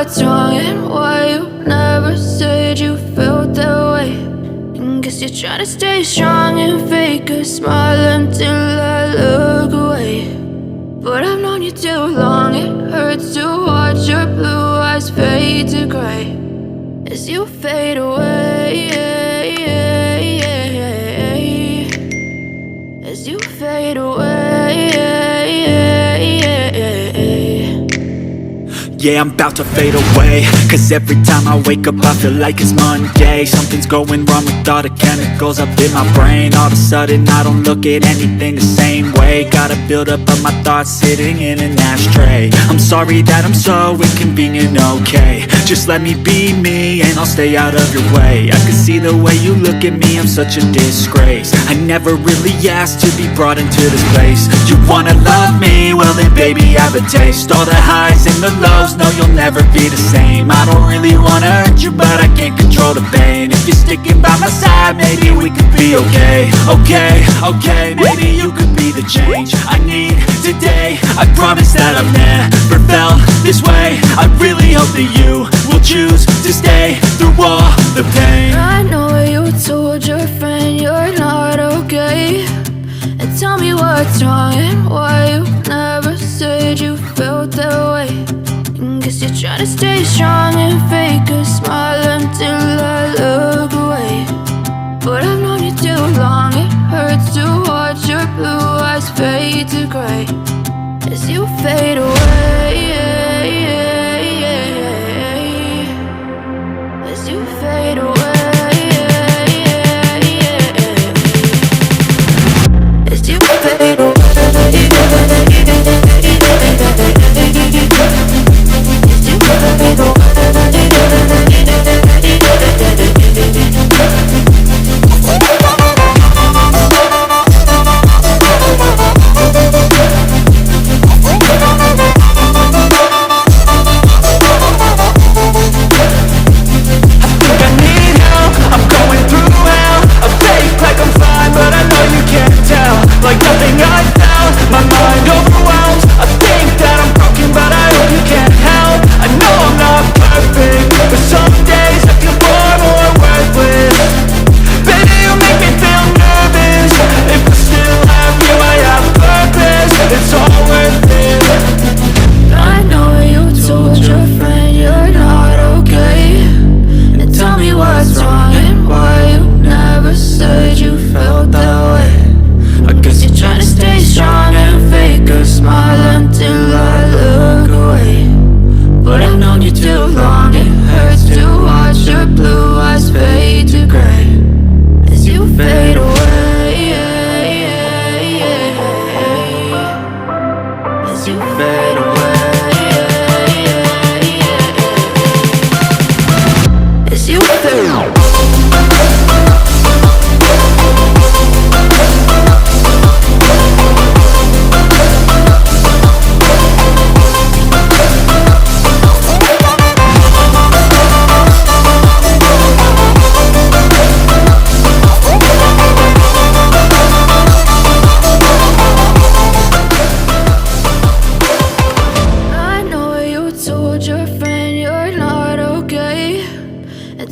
what's wrong and why you never said you felt that way. And guess you're trying to stay strong and fake a smile until I look away. But I've known you too long, it hurts to watch your blue eyes fade to gray as you fade away, as you fade away. Yeah, I'm about to fade away, cause every time I wake up I feel like it's Monday. Something's going wrong with all the chemicals up in my brain. All of a sudden I don't look at anything the same way. Got a build up of my thoughts sitting in an ashtray. I'm sorry that I'm so inconvenient, okay. Just let me be me and I'll stay out of your way. I can see the way you look at me, I'm such a disgrace. I never really asked to be brought into this place. You wanna love me? Well then baby I have a taste. All the highs and the lows, no, you'll never be the same. I don't really wanna hurt you, but I can't control the pain. If you're sticking by my side, maybe we could be okay. Okay, maybe you could be the change I need today. I promise that I've never felt this way. I really hope that you will choose to stay through all the pain. I know you told your friend you're not okay, and tell me what's wrong and why you never said you felt that way. Guess you're trying to stay strong and fake a smile until I look away. But I've known you too long, it hurts to watch your blue eyes fade to gray as you fade away, as you fade away, as you fade away.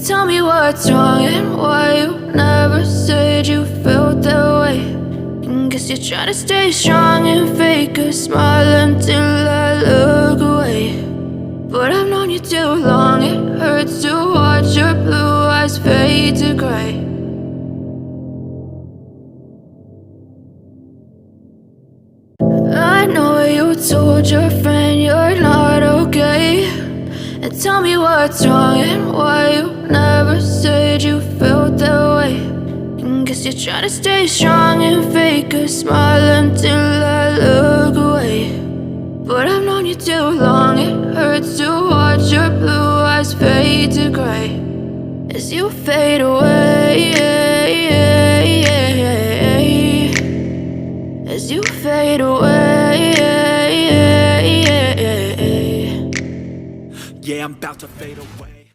Tell me what's wrong and why you never said you felt that way. And guess you're trying to stay strong and fake a smile until I look away. But I've known you too long, it hurts to watch your blue eyes fade to gray. I know you told your friend you're not okay, and tell me what's wrong and why you never said you felt that way. And guess you're trying to stay strong and fake a smile until I look away. But I've known you too long, it hurts to watch your blue eyes fade to gray as you fade away, as you fade away. Yeah, I'm about to fade away.